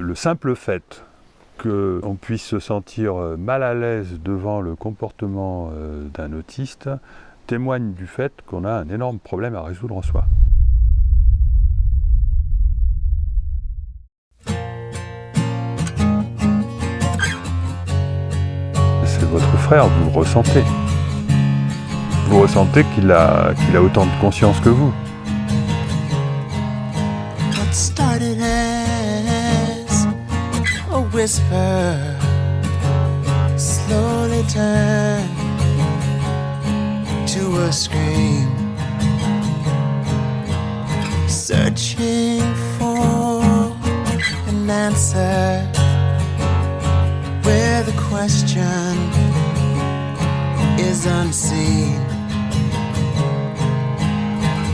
le simple fait qu'on puisse se sentir mal à l'aise devant le comportement d'un autiste témoigne du fait qu'on a un énorme problème à résoudre en soi. C'est votre frère, vous le ressentez. Vous ressentez qu'il a autant de conscience que vous. What started as a whisper slowly turned to a scream, searching for an answer where the question is unseen.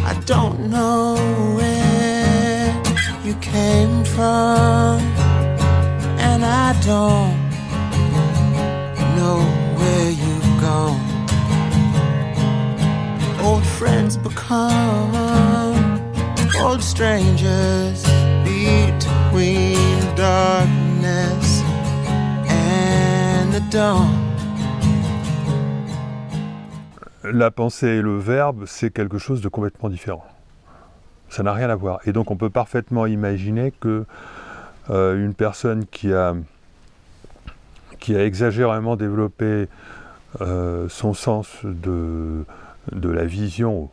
I don't know where you came from, and I don't know where you've gone. Old friends become old strangers between darkness and the dawn. La pensée et le verbe, c'est quelque chose de complètement différent. Ça n'a rien à voir. Et donc on peut parfaitement imaginer que une personne qui a exagérément développé son sens de la vision,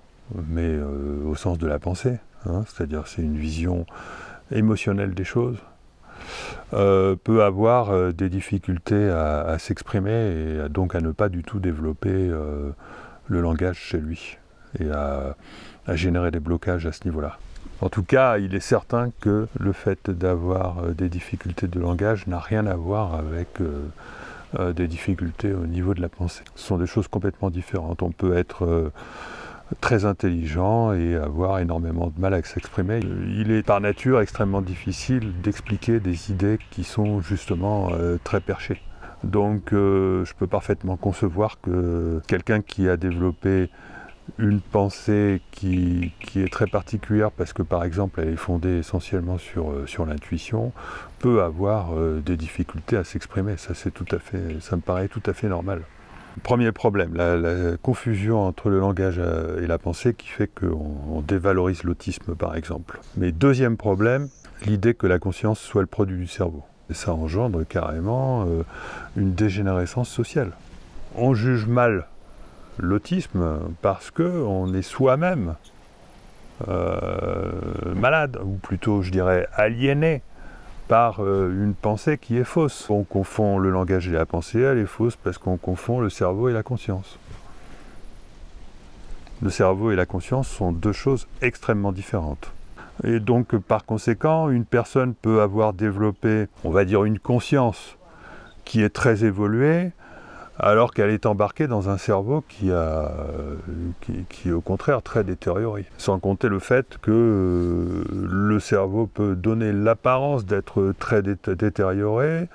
mais au sens de la pensée, hein, c'est-à-dire c'est une vision émotionnelle des choses, peut avoir des difficultés à s'exprimer et donc à ne pas du tout développer le langage chez lui et à générer des blocages à ce niveau-là. En tout cas, il est certain que le fait d'avoir des difficultés de langage n'a rien à voir avec des difficultés au niveau de la pensée. Ce sont des choses complètement différentes. On peut être très intelligent et avoir énormément de mal à s'exprimer. Il est par nature extrêmement difficile d'expliquer des idées qui sont justement très perchées. Donc je peux parfaitement concevoir que quelqu'un qui a développé une pensée qui est très particulière parce que par exemple elle est fondée essentiellement sur l'intuition peut avoir des difficultés à s'exprimer. Ça me paraît tout à fait normal. Premier problème, la confusion entre le langage et la pensée qui fait qu'on dévalorise l'autisme par exemple. Mais deuxième problème, l'idée que la conscience soit le produit du cerveau. Et ça engendre carrément une dégénérescence sociale. On juge mal l'autisme parce qu'on est soi-même malade, ou plutôt je dirais aliéné par une pensée qui est fausse. On confond le langage et la pensée, elle est fausse parce qu'on confond le cerveau et la conscience. Le cerveau et la conscience sont deux choses extrêmement différentes. Et donc, par conséquent, une personne peut avoir développé, on va dire, une conscience qui est très évoluée, alors qu'elle est embarquée dans un cerveau qui est au contraire très détérioré. Sans compter le fait que le cerveau peut donner l'apparence d'être très détérioré,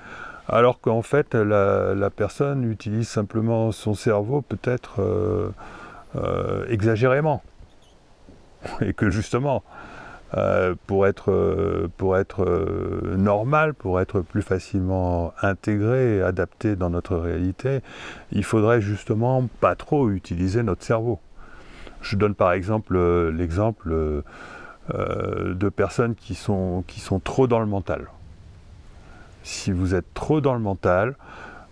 alors qu'en fait, la personne utilise simplement son cerveau peut-être exagérément. Et que justement, pour être normal, pour être plus facilement intégré et adapté dans notre réalité, il faudrait justement pas trop utiliser notre cerveau. Je donne par exemple l'exemple de personnes qui sont trop dans le mental. Si vous êtes trop dans le mental,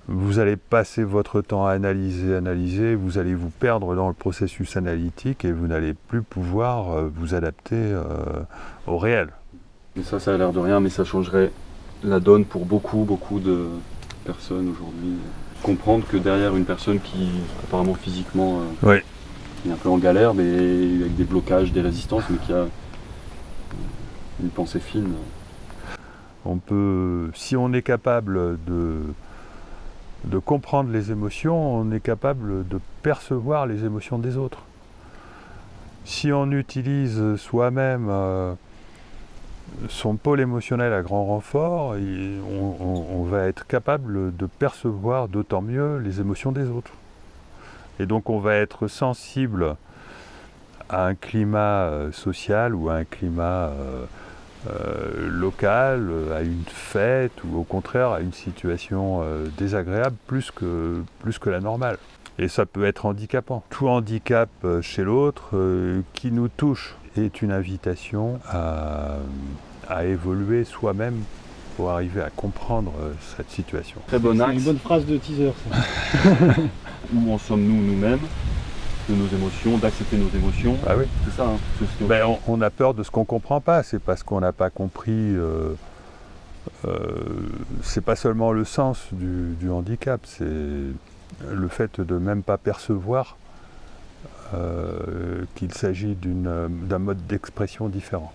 vous allez passer votre temps à analyser, vous allez vous perdre dans le processus analytique et vous n'allez plus pouvoir vous adapter au réel. Mais ça a l'air de rien, mais ça changerait la donne pour beaucoup de personnes aujourd'hui. Comprendre que derrière une personne qui, apparemment physiquement, oui, est un peu en galère, mais avec des blocages, des résistances, mais qui a une pensée fine. Si on est capable de comprendre les émotions, on est capable de percevoir les émotions des autres. Si on utilise soi-même son pôle émotionnel à grand renfort, on va être capable de percevoir d'autant mieux les émotions des autres. Et donc on va être sensible à un climat social ou à un climat locale, à une fête ou au contraire à une situation désagréable plus que la normale. Et ça peut être handicapant. Tout handicap chez l'autre qui nous touche est une invitation à évoluer soi-même pour arriver à comprendre cette situation. Très bon C'est axe. une bonne phrase de teaser, ça. Où en sommes-nous nous-mêmes, de nos émotions, d'accepter nos émotions. Ah oui. C'est ça, hein. On a peur de ce qu'on ne comprend pas, c'est parce qu'on n'a pas compris. C'est pas seulement le sens du handicap, c'est le fait de même pas percevoir qu'il s'agit d'un mode d'expression différent.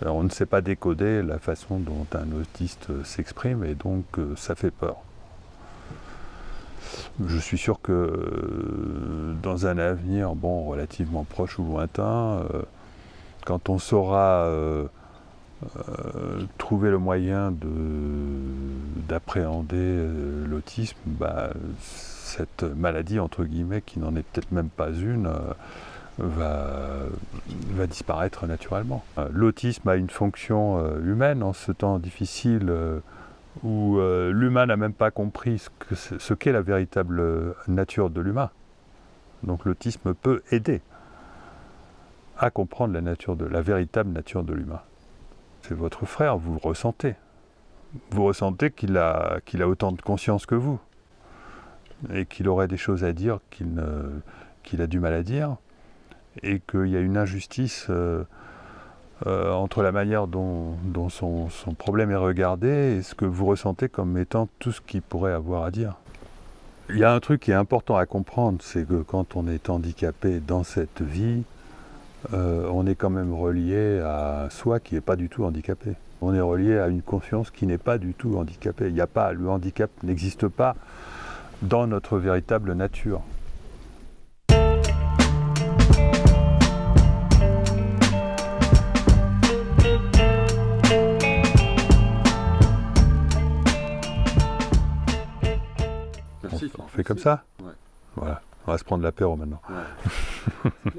Alors, on ne sait pas décoder la façon dont un autiste s'exprime et donc ça fait peur. Je suis sûr que dans un avenir relativement proche ou lointain, quand on saura trouver le moyen d'appréhender l'autisme, cette maladie, entre guillemets, qui n'en est peut-être même pas une, va disparaître naturellement. L'autisme a une fonction humaine en ce temps difficile où l'humain n'a même pas compris ce qu'est la véritable nature de l'humain. Donc l'autisme peut aider à comprendre la véritable nature de l'humain. C'est votre frère, vous le ressentez. Vous ressentez qu'il a autant de conscience que vous et qu'il aurait des choses à dire qu'il a du mal à dire et qu'il y a une injustice entre la manière dont son problème est regardé et ce que vous ressentez comme étant tout ce qu'il pourrait avoir à dire. Il y a un truc qui est important à comprendre, c'est que quand on est handicapé dans cette vie, on est quand même relié à soi qui n'est pas du tout handicapé. On est relié à une conscience qui n'est pas du tout handicapée. Le handicap n'existe pas dans notre véritable nature. Merci. On fait comme ça ? Ouais. Voilà. On va se prendre l'apéro maintenant. Ouais.